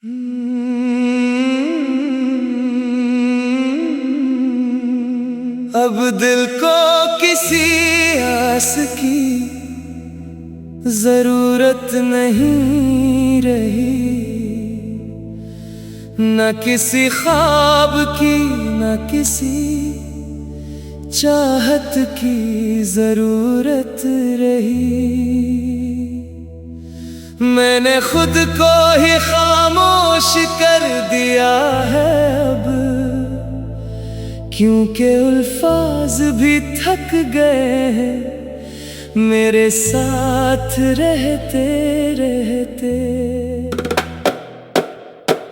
अब दिल को किसी आस की जरूरत नहीं रही, न किसी ख्वाब की न किसी चाहत की जरूरत रही। मैंने खुद को ही खामोश कर दिया है अब, क्योंकि अल्फाज भी थक गए हैं मेरे साथ रहते रहते।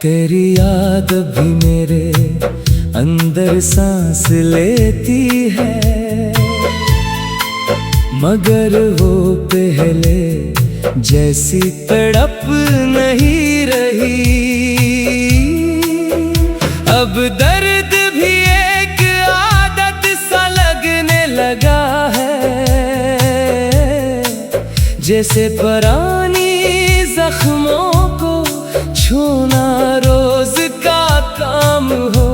तेरी याद भी मेरे अंदर सांस लेती है, मगर वो पहले जैसी तड़प नहीं रही। अब दर्द भी एक आदत सा लगने लगा है, जैसे पुरानी जख्मों को छूना रोज का काम हो।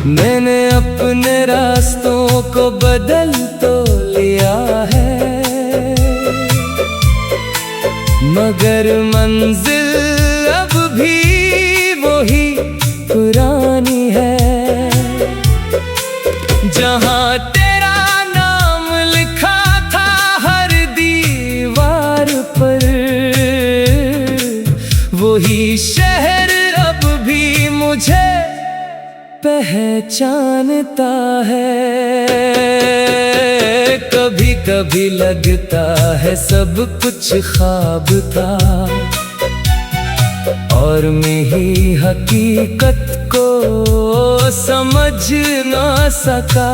मैंने अपने रास्तों को बदल तो लिया है, मगर मंजिल अब भी वही पुरानी है। जहाँ तेरा नाम लिखा था हर दीवार पर, वही शहर अब भी मुझे पहचानता है। कभी कभी लगता है सब कुछ ख्वाब था, और मैं ही हकीकत को समझ ना सका।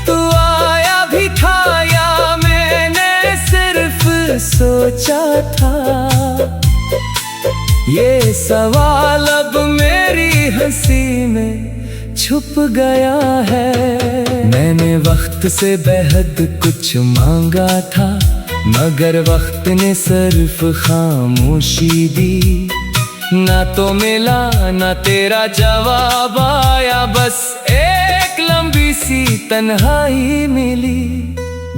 तू आया भी था या मैंने सिर्फ सोचा था, ये सवाल अब मेरी हंसी में छुप गया है। मैंने वक्त से बेहद कुछ मांगा था, मगर वक्त ने सिर्फ खामोशी दी। ना तो मिला ना तेरा जवाब आया, बस एक लंबी सी तन्हाई मिली।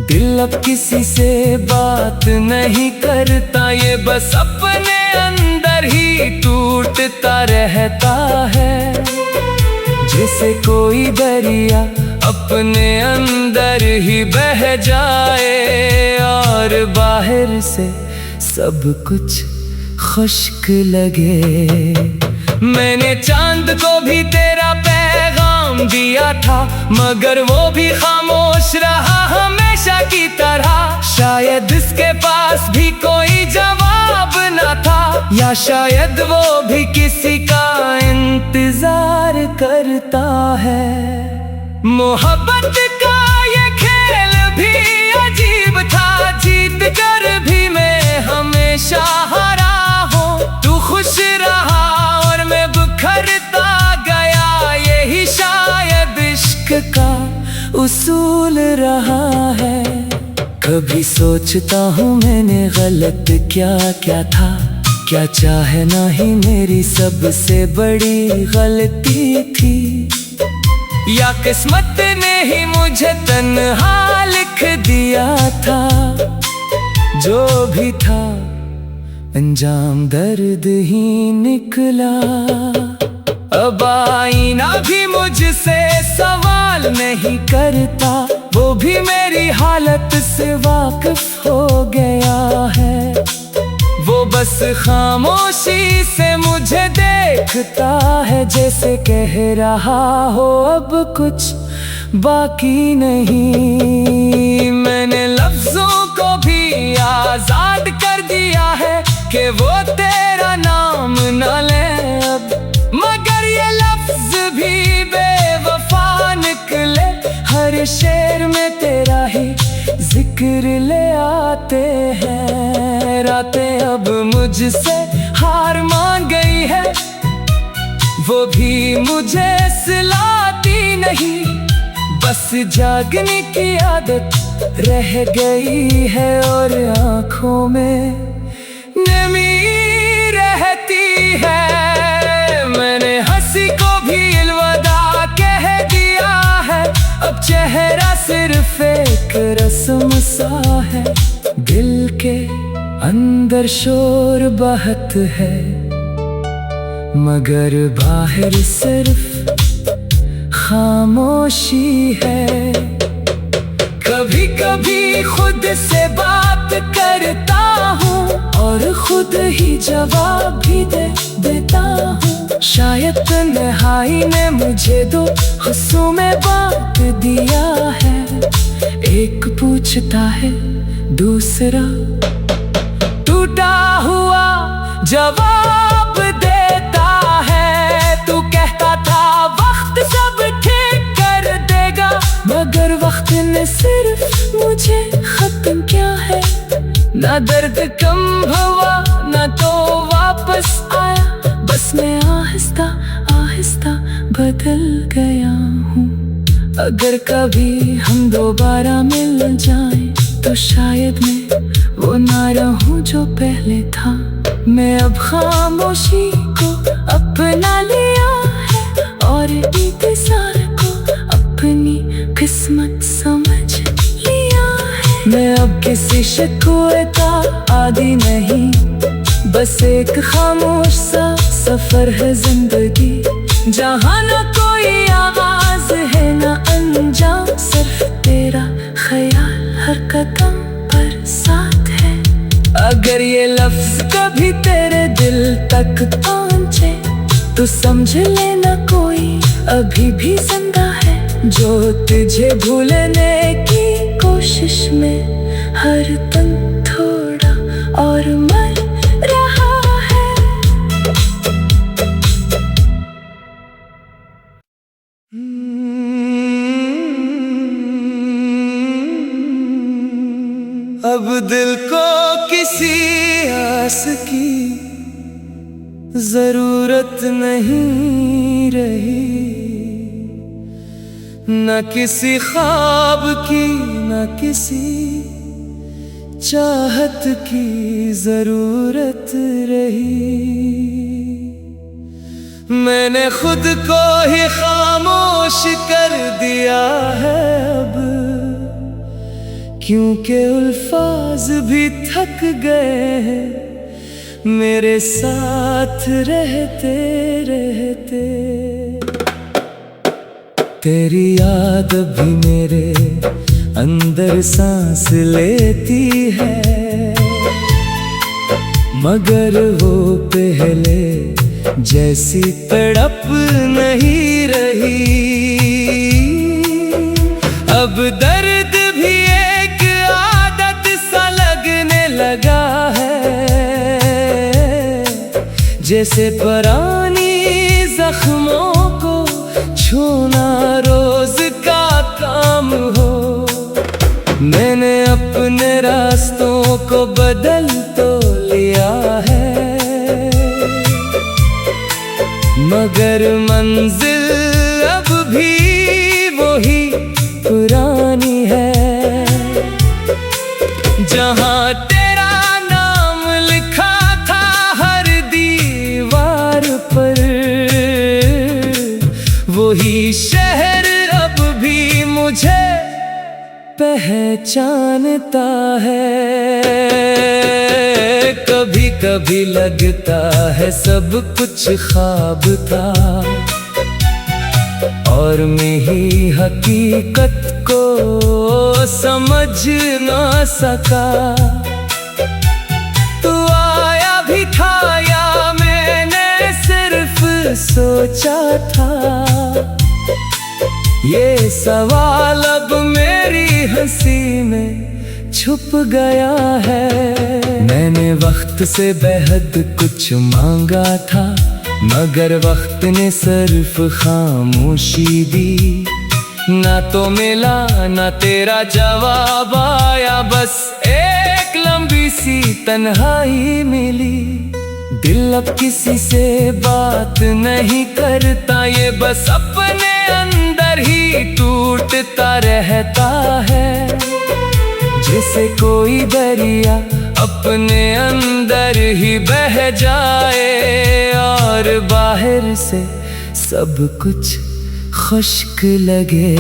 दिल अब किसी से बात नहीं करता, ये बस अपने अंदर ही टूटता रहता है। जैसे कोई दरिया अपने अंदर ही बह जाए, और बाहर से सब कुछ खुश्क लगे। मैंने चांद को भी तेरा पैगाम दिया था, मगर वो भी खामोश रहा हमेशा की तरह। शायद इसके पास भी कोई जवाब न था, या शायद वो भी किसी का इंतजार करता है। मोहब्बत का ये खेल भी अजीब था, जीत कर भी मैं हमेशा हारा हूँ। तू खुश रहा और मैं बिखरता गया, यही शायद इश्क का उसूल रहा है। कभी सोचता हूँ मैंने गलत क्या क्या था, क्या चाहना ही मेरी सबसे बड़ी गलती थी, या किस्मत ने ही मुझे तन्हा लिख दिया था। जो भी था अंजाम दर्द ही निकला। अब आईना भी मुझसे सवाल नहीं करता, वो भी मेरी हालत से वाकिफ हो गया है। वो बस खामोशी से मुझे देखता है, जैसे कह रहा हो अब कुछ बाकी नहीं। मैंने लफ्जों को भी आजाद कर दिया है कि वो तेरा नाम न ले अब, मगर ये लफ्ज भी बेवफा निकले। हर शेर में तेरा ही जिक्र ले आते हैं। रातें अब मुझसे हार मान गई है, वो भी मुझे सिलाती नहीं। बस जागने की आदत रह गई है, और आँखों में नमी मौसम सा है, दिल के अंदर शोर बहत है, मगर बाहर सिर्फ खामोशी है। कभी कभी खुद से बात करता हूँ और खुद ही जवाब भी दे देता हूँ। शायद तन्हाई ने मुझे दो हिस्सों में बांट दिया है, एक पूछता है दूसरा टूटा हुआ जवाब देता है। तू कहता था वक्त सब ठीक कर देगा, मगर वक्त ने सिर्फ मुझे खत्म किया है। ना दर्द कम हुआ ना तो वापस आया, बस मैं आहिस्ता आहिस्ता बदल गया हूँ। अगर कभी हम दोबारा मिल जाएं तो शायद मैं वो ना रहूं जो पहले था। मैं अब खामोशी को अपना लिया है और इंतजार को अपनी किस्मत समझ लिया है। मैं अब किसी शिकवे का आदी नहीं, बस एक खामोश सा सफर है जिंदगी, जहाँ न कोई आवाज है न अंजाम, सिर्फ तेरा ख्याल हर कदम पर साथ है। अगर ये लफ्ज कभी तेरे दिल तक पहुंचे तो समझ लेना कोई अभी भी जिंदा है, जो तुझे भूलने की कोशिश में हर दम थोड़ा और मर रहा है। अब दिल को किसी आस की जरूरत नहीं रही, न किसी ख्वाब की न किसी चाहत की जरूरत रही। मैंने खुद को ही खामोश कर दिया है अब, क्योंकि अल्फाज भी थक गए हैं मेरे साथ रहते रहते। तेरी याद भी मेरे अंदर सांस लेती है, मगर वो पहले जैसी तड़प नहीं रही। अब दर्द भी एक आदत सा लगने लगा है, जैसे पुरानी जख्मों को छूना रोज का काम हो। मैंने अपने रास्तों को बदल तो लिया है, मगर मंजिल अब भी वही पुरानी है। जहाँ तेरा नाम लिखा था हर दीवार पर, वही शहर अब भी मुझे पहचानता है। कभी कभी लगता है सब कुछ ख्वाब था और मैं ही हकीकत को समझ ना सका। तू आया भी था या मैंने सिर्फ सोचा था, ये सवाल अब मेरी हंसी में छुप गया है। मैंने वक्त से बेहद कुछ मांगा था, मगर वक्त ने सिर्फ खामोशी दी। ना तो मिला ना तेरा जवाब आया, बस एक लंबी सी तन्हाई मिली। दिल अब किसी से बात नहीं करता, ये बस अपने अंदर ही टूटता रहता है। जैसे कोई दरिया अपने अंदर ही बह जाए और बाहर से सब कुछ खुश्क लगे।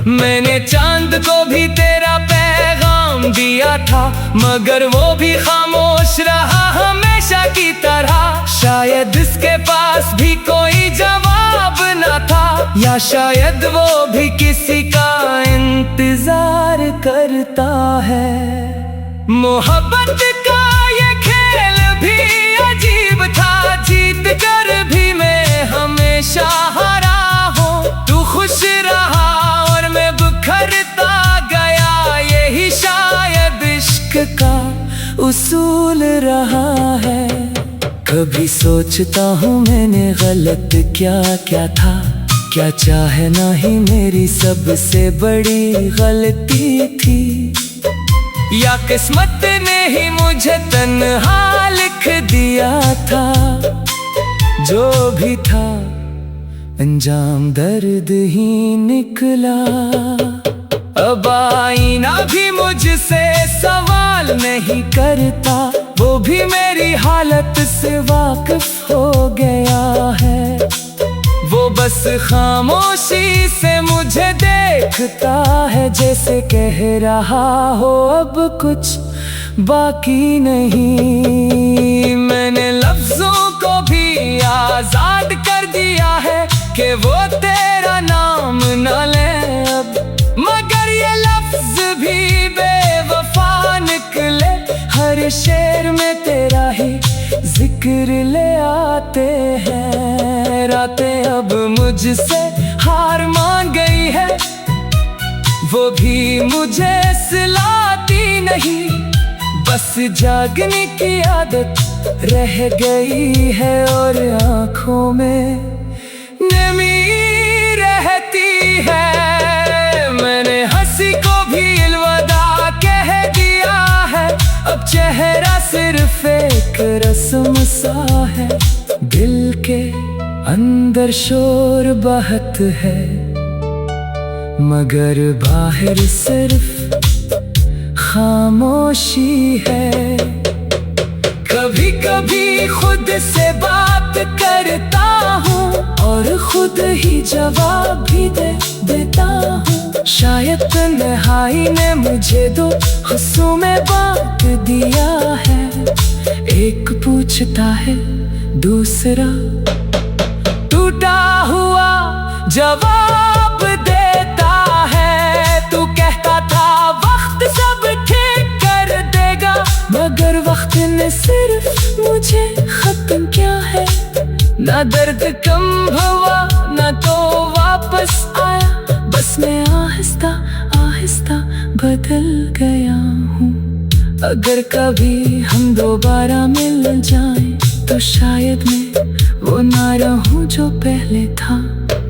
मैंने चांद को भी तेरा पैगाम दिया था, मगर वो भी खामोश रहा हमेशा की तरह। शायद इसके पास भी कोई जवाब न था, या शायद वो भी किसी का इंतजार करता है। मोहब्बत का ये खेल भी अजीब था, जीत कर भी मैं हमेशा हारा हूँ। तू खुश रहा और मैं बिखरता गया, यही शायद इश्क का उसूल रहा है। कभी सोचता हूँ मैंने गलत क्या क्या था, क्या चाहना ही मेरी सबसे बड़ी गलती थी, या किस्मत ने ही मुझे तन्हा लिख दिया था। जो भी था अंजाम दर्द ही निकला। अब आईना भी मुझसे सवाल नहीं करता, वो भी मेरी हालत से वाकिफ हो गया है। वो बस खामोशी से मुझे देखता है, जैसे कह रहा हो अब कुछ बाकी नहीं। मैंने लफ्जों को भी आजाद कर दिया है कि वो तेरा नाम न ले अब, मगर ये लफ्ज भी बेवफा निकले। हर शेर में तेरा ही जिक्र ले आते हैं। रातें अब मुझसे हार मान गई है, वो भी मुझे सिलाती नहीं। बस जागने की आदत रह गई है और आँखों में नमी रहती है। मैंने हंसी को भी अलविदा कह दिया है, अब चेहरा सिर्फ एक रस्म सा है। दिल के अंदर शोर बहत है, मगर बाहर सिर्फ खामोशी है। कभी कभी खुद से बात करता हूँ और खुद ही जवाब भी दे देता हूँ। शायद तन्हाई ने मुझे दो हिस्सों में बांट दिया है। एक पूछता है, दूसरा टूटा हुआ जवाब देता है। तू कहता था वक्त सब ठीक कर देगा, मगर वक्त ने सिर्फ मुझे खत्म किया है। ना दर्द कम हुआ ना तो वापस आया, बस मैं आहिस्ता आहिस्ता बदल गया हूँ। अगर कभी हम दोबारा मिल जाएं तो शायद मैं वो ना रहूं जो पहले था।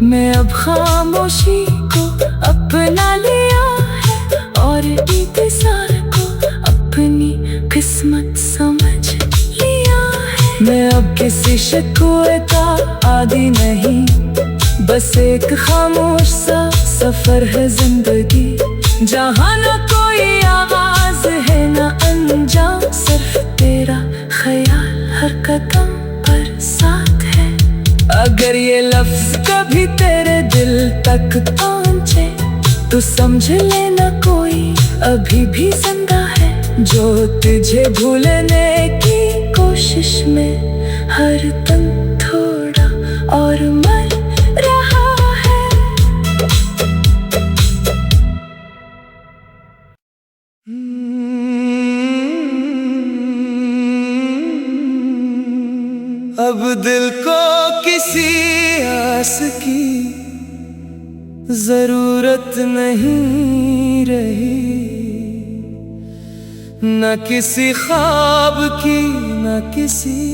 मैं अब खामोशी को अपना लिया है और इंतजार को अपनी किस्मत समझ लिया है। मैं अब किसी शिकवे का आदी नहीं, बस एक खामोश सा सफर है जिंदगी, जहाँ न कोई आवाज है न अंजाम, सिर्फ तेरा ख्याल हर कदम पर साथ है। अगर ये लफ्ज कभी तेरे दिल तक पहुँचे तो समझ लेना कोई अभी भी जिंदा है, जो तुझे भूलने की कोशिश में हर दम थोड़ा और मर रहा है। अब दिल को किसी आस की जरूरत नहीं रही, न किसी ख्वाब की न किसी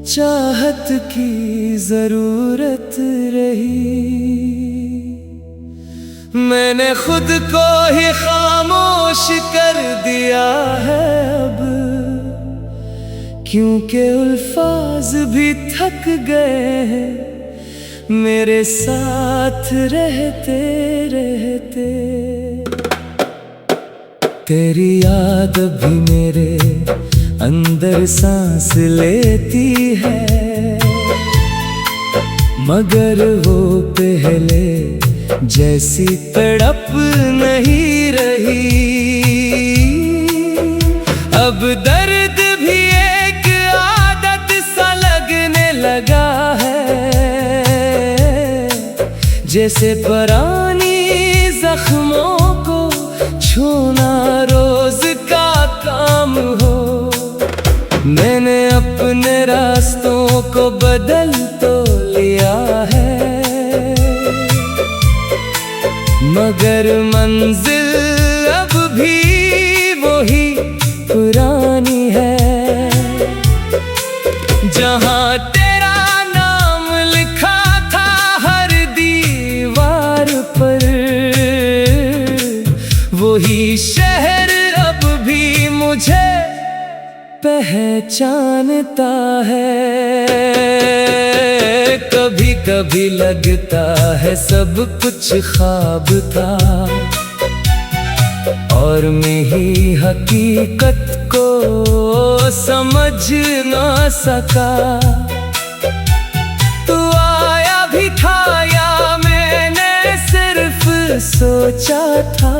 चाहत की जरूरत रही। मैंने खुद को ही खामोश कर दिया है अब, क्योंकि अल्फाज भी थक गए हैं मेरे साथ रहते रहते। तेरी याद भी मेरे अंदर सांस लेती है, मगर वो पहले जैसी तड़प नहीं रही। अब दर्द भी एक आदत सा लगने लगा है, जैसे पुरानी जख्मों को छूना रोज का काम हो। मैंने अपने रास्तों को बदल तो लिया है, मगर मंजिल अब भी वही पुरानी है। जहाँ तेरा नाम लिखा था हर दीवार पर, वही शहर अब भी मुझे पहचानता है। कभी कभी लगता है सब कुछ ख्वाब था, और मैं ही हकीकत को समझ ना सका। तू आया भी था या मैंने सिर्फ सोचा था,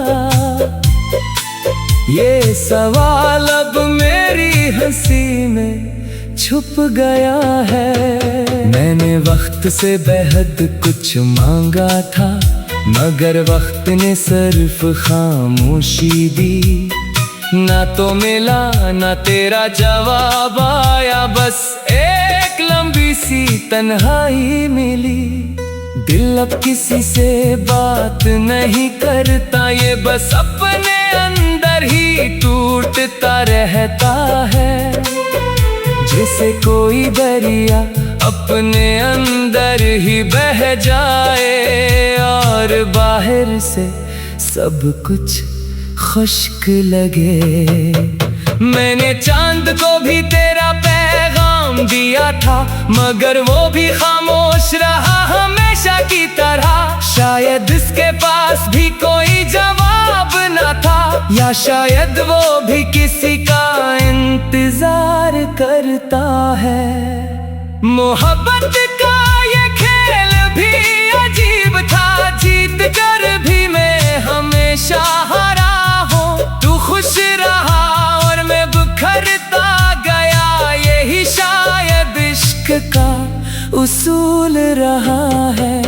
ये सवाल अब मेरी हंसी में छुप गया है। मैंने वक्त से बेहद कुछ मांगा था, मगर वक्त ने सिर्फ खामोशी दी। ना तो मिला ना तेरा जवाब आया, बस एक लंबी सी तन्हाई मिली। दिल अब किसी से बात नहीं करता, ये बस अपने अंदर ही टूटता रहता है। जैसे कोई दरिया अपने अंदर ही बह जाए, और बाहर से सब कुछ खुश्क लगे। मैंने चांद को भी तेरा पैगाम दिया था, मगर वो भी खामोश रहा हमेशा की तरह। शायद इसके पास भी कोई जवाब न था, या शायद वो भी किसी का इंतजार करता है। मोहब्बत का ये खेल भी अजीब था, जीत कर भी मैं हमेशा हारा हूँ। तू खुश रहा और मैं बिखरता गया, यही शायद इश्क का उसूल रहा है।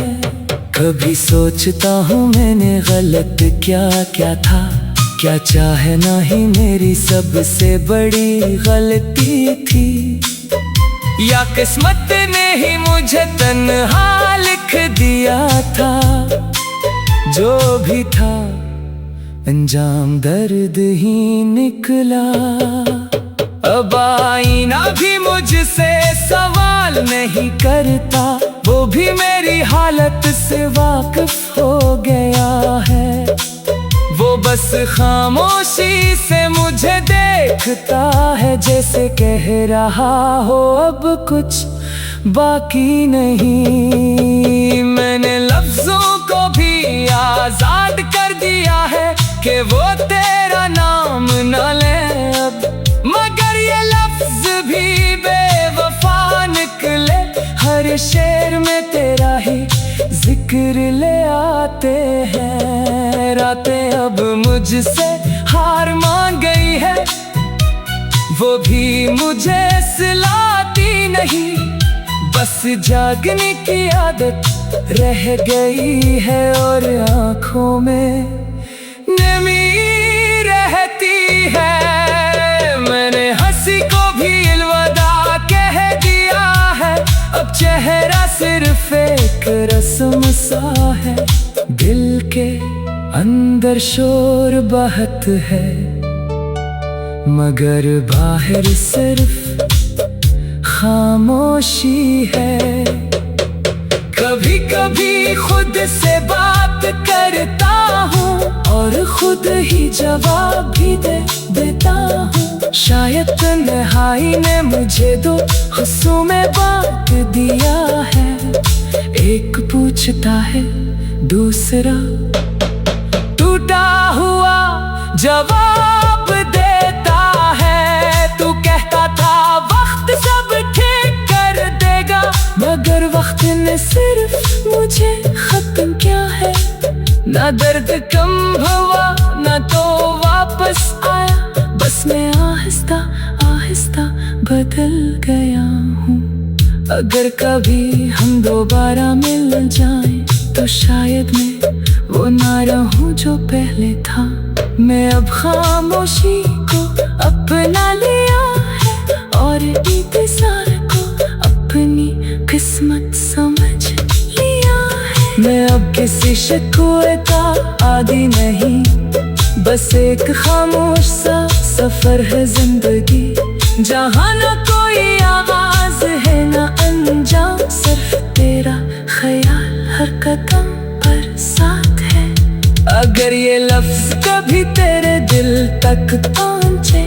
कभी सोचता हूँ मैंने गलत क्या क्या था, क्या चाहना ही मेरी सबसे बड़ी गलती थी, या किस्मत ने ही मुझे तन्हा लिख दिया था। जो भी था अंजाम दर्द ही निकला। अब आईना भी मुझसे सवाल नहीं करता, वो भी मेरी हालत से वाकिफ हो गया है। वो बस खामोशी से मुझे देखता है, जैसे कह रहा हो अब कुछ बाकी नहीं। मैंने लफ्जों को भी आजाद कर दिया है कि वो तेरा नाम न ले अब, मगर ये लफ्ज भी बेवफा निकले। हर शेर में तेरा ही जिक्र ले आते हैं। रातें अब मुझसे हार मान गई है, वो भी मुझे सिलाती नहीं। बस जागने की आदत रह गई है, और आँखों में नमी रहती है। मैंने हंसी को भी अलविदा कह दिया है, अब चेहरा सिर्फ एक रस्म सा है। दिल के अंदर शोर बहत है, मगर बाहर सिर्फ खामोशी है। कभी कभी खुद से बात करता हूँ, और खुद ही जवाब भी दे देता हूँ। शायद तन्हाई ने मुझे दो हिस्सों में बांट दिया है। एक पूछता है दूसरा टूटा हुआ जवाब देता है। तू कहता था वक्त सब ठीक कर देगा, मगर वक्त ने सिर्फ मुझे खत्म किया है। ना दर्द कम हुआ ना तो वापस आया, बस मैं आहिस्ता आहिस्ता बदल गया हूँ। अगर कभी हम दोबारा मिल जाएं तो शायद मैं वो ना रहूं जो पहले था। मैं अब खामोशी को अपना लिया है और इंतजार को अपनी किस्मत समझ लिया है। मैं अब किसी शिकवे का आदी नहीं, बस एक खामोश सा सफर है जिंदगी, जहाँ न कोई आवाज है न अंजाम, सिर्फ तेरा ख्याल हर कदम पर साथ है। अगर ये लफ्ज कभी तेरे दिल तक पहुंचे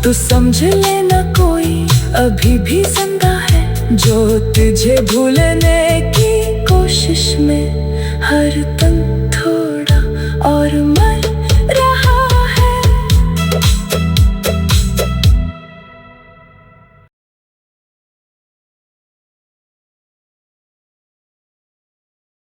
तो समझ लेना कोई अभी भी जिंदा है, जो तुझे भूलने की कोशिश में हर